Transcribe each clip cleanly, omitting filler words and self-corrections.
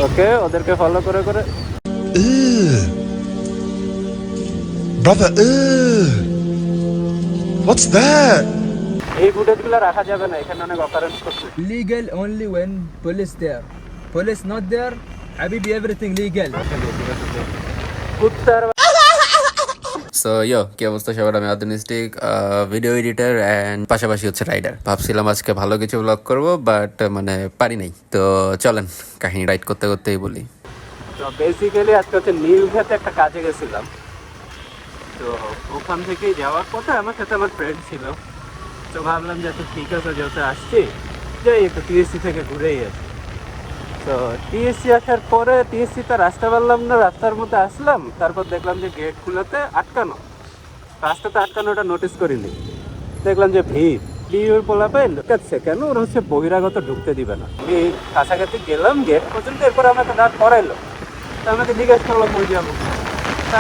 ওকে, ওদেরকে ফলো করে করে Brother, what's that? এই ফুটেজগুলো রাখা যাবে না, এখানে অনেক অকারেন্স করছে। Legal only when police there. Police not there, Habibi, everything legal. কুত্তার সো ইয়ো, কি অবস্থা সবার? আমি আধুনিক ভিডিও এডিটর অ্যান্ড পাশাপাশি হচ্ছে রাইডার। ভাবছিলাম আজকে ভালো কিছু ব্লগ করব, বাট মানে পারি নাই। তো চলেন কাহিনী রাইড করতে করতেই বলি। তো বেসিক্যালি আজকে হচ্ছে নীলক্ষেতে একটা কাজে গেছিলাম। তো ওখান থেকেই যাওয়ার পথে আমার সাথে আমার ফ্রেন্ড ছিল। তো ভাবলাম যে আচ্ছা ঠিক আছে, যেহেতু আসছি যাই একটু টিএসসি থেকে ঘুরেই আসি। তো টিএসসি আসার পরে টিএসসিতে রাস্তা পারলাম না, রাস্তার মধ্যে আসলাম। তারপর দেখলাম যে গেটগুলোতে আটকানো, রাস্তাতে আটকানো, ওটা নোটিস করিনি। দেখলাম যে ভিড় ডিউর পোলাপে ঢুকাচ্ছে কেন, ওরা হচ্ছে বহিরাগত ঢুকতে দিবে না। আমি কাছাকাছি গেলাম গেট পর্যন্ত, এরপর আমাকে দাঁড় করাইলো। তো আমাকে জিজ্ঞেস করলাম কই যাবো,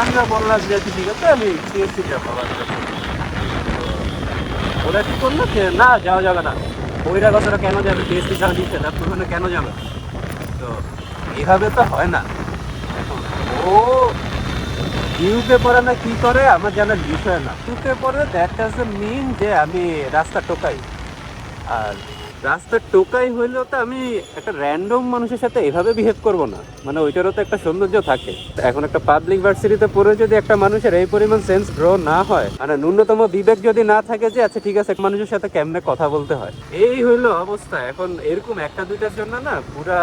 আমরা বললাম যে ঠিক আছে আমি টিএসসি যাবো। ওরা কি করলো যে না যাওয়া যাবে না, বহিরাগতরা কেন যাবে, টিএসসি যাওয়া দিচ্ছে না, পুরোনো কেন যাবে। তো এইভাবে তো হয় না। এখন ও ইউকে পরে না কি করে আমার জানার বিষয় না। ইউকে পরে দ্যাট ডাজন্ট মিন যে আমি রাস্তা টোকাই। আর রাস্তা টোকাই হইলেও তো আমি একটা র্যান্ডম মানুষের সাথে এভাবে বিহেভ করব না, মানে ওইটারও তো একটা সৌন্দর্য থাকে। এখন একটা পাবলিক ভার্সিটিতে পড়ে যদি একটা মানুষের এই পরিমাণ সেন্স গ্রো না হয়, মানে ন্যূনতম বিবেক যদি না থাকে যে আচ্ছা ঠিক আছে মানুষের সাথে কেমনে কথা বলতে হয়, এই হইলো অবস্থা। এখন এরকম একটা দুইটার জন্য না পুরা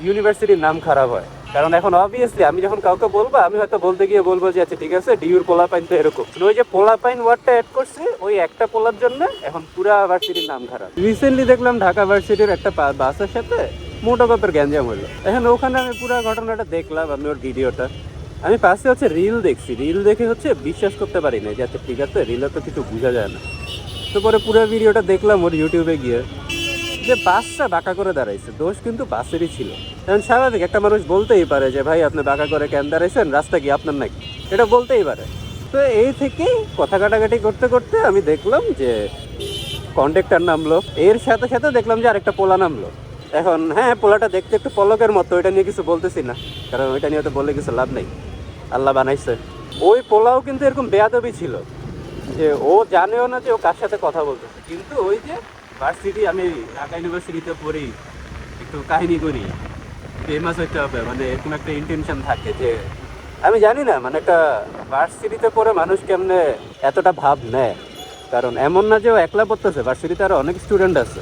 ইউনিভার্সিটির নাম খারাপ হয়। কারণ এখন অবভিয়াসলি আমি যখন কাউকে বলবো, আমি হয়তো বলতে গিয়ে বলবো যে আচ্ছা ঠিক আছে ডিউর পোলাপাইন তো এরকম, ওই যে পোলাপাইন ওয়ার্ডটা অ্যাড করছে ওই একটা পোলার জন্য এখন পুরা ভার্সিটির নাম খারাপ। রিসেন্টলি দেখলাম ঢাকা ভার্সিটির একটা বাসের সাথে মোটো কাপের গ্যাঞ্জাম হলো। এখন ওখানে আমি পুরো ঘটনাটা দেখলাম, আমি ওর ভিডিওটা আমি পাশে হচ্ছে রিল দেখছি, রিল দেখে হচ্ছে বিশ্বাস করতে পারি না যে আচ্ছা ঠিক আছে রিলে তো কিছু বোঝা যায় না। তো পরে পুরো ভিডিওটা দেখলাম ওর ইউটিউবে গিয়ে, যে বাসটা বাঁকা করে দাঁড়াইছে, দোষ কিন্তু বাসেরই ছিল। কারণ স্বাভাবিক একটা মানুষ বলতেই পারে যে ভাই আপনি বাঁকা করে কেন দাঁড়াইছেন, রাস্তা কি আপনার নাকি, এটা বলতেই পারে। তো এই থেকেই কথা কাটাকাটি করতে করতে আমি দেখলাম যে কন্ডাক্টর নামলো, এর সাথে সাথে দেখলাম যে আরেকটা পোলা নামলো। এখন হ্যাঁ পোলাটা দেখতে একটু পলকের মতো, ওইটা নিয়ে কিছু বলতেছি না, কারণ ওইটা নিয়ে তো বললে কিছু লাভ নেই, আল্লাহ বানাইছে। ওই পোলাও কিন্তু এরকম বেয়াদবি ছিল যে ও জানেও না যে ও কার সাথে কথা বলতেছে, কিন্তু ওই যে ভার্সিটি, আমি ঢাকা ইউনিভার্সিটিতে পড়ি, একটু কাহিনী করি, ফেমাস হইতে হবে, মানে এরকম একটা ইন্টেনশন থাকে যে আমি জানি না, মানে একটা ভার্সিটিতে পড়ে মানুষ কেমনে এতটা ভাব নেয়। কারণ এমন না যে ও একলা পড়তেছে, ভার্সিটিতে আরও অনেক স্টুডেন্ট আছে,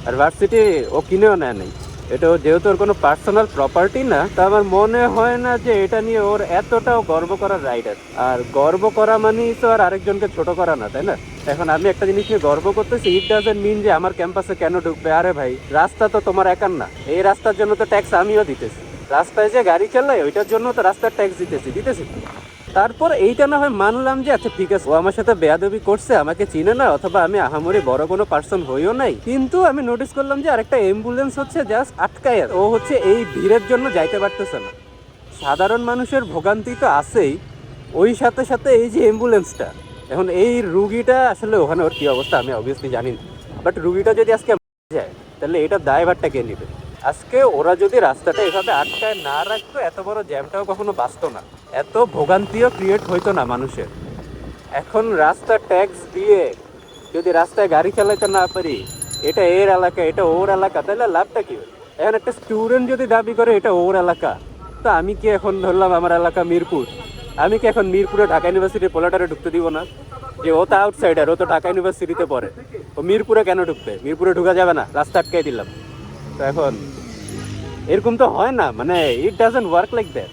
আর ভার্সিটি ও কিনেও নেয় নেই। এটা যেহেতু ওর কোনো পার্সোনাল প্রপার্টি না, তা আমার মনে হয় না যে এটা নিয়ে ওর এতটাও গর্ব করার রাইট আছে। আর গর্ব করা মানেই তো আর আরেকজনকে ছোট করা না, তাই না? এখন আমি একটা জিনিস নিয়ে গর্ব করতেছি, ইট ডাজন্ট মিন যে আমার ক্যাম্পাসে কেন ঢুকবে। আরে ভাই রাস্তা তো তোমার একার না, এই রাস্তার জন্য তো ট্যাক্স আমিও দিতেছি, রাস্তায় যে গাড়ি চালাই ওইটার জন্য তো রাস্তার ট্যাক্স দিতেছি। তারপর এইটা না হয় মানলাম যে আচ্ছা ঠিক আছে ও আমার সাথে বেয়াদবি করছে, আমাকে চিনে না, অথবা আমি আহামরি বড় কোনো পার্সন হইও নাই, কিন্তু আমি নোটিস করলাম যে আরেকটা অ্যাম্বুলেন্স হচ্ছে জাস্ট আটকায়, ও হচ্ছে এই ভিড়ের জন্য যাইতে পারতেছে না। সাধারণ মানুষের ভোগান্তি তো আছেই, ওই সাথে সাথে এই যে অ্যাম্বুলেন্সটা, এখন এই রুগীটা আসলে ওখানে ওর কী অবস্থা আমি অবভিয়াসলি জানি না, বাট রুগীটা যদি আজকে যায় তাহলে এটা দায়ভারটা কে নেবে? আজকে ওরা যদি রাস্তাটা এভাবে আটকায় না রাখতো, এত বড় জ্যামটাও কখনো বাঁচতো না, এত ভোগান্তিও ক্রিয়েট হইতো না মানুষের। এখন রাস্তা ট্যাক্স দিয়ে যদি রাস্তায় গাড়ি চালাইতে না পারি, এটা এর এলাকা এটা ওর এলাকা, তাহলে লাভটা কি? এখন একটা স্টুডেন্ট যদি দাবি করে এটা ওর এলাকা, তো আমি কি এখন ধরলাম আমার এলাকা মিরপুর, আমি কি এখন মিরপুরে ঢাকা ইউনিভার্সিটির পোলাটারে ঢুকতে দিব না? যে ও তো আউটসাইডার, ও তো ঢাকা ইউনিভার্সিটিতে পড়ে, ও মিরপুরে কেন ঢুকবে? মিরপুরে ঢুকা যাবে না, রাস্তা আটকাই দিলাম। তো এখন এরকম তো হয় না, মানে it doesn't work like that.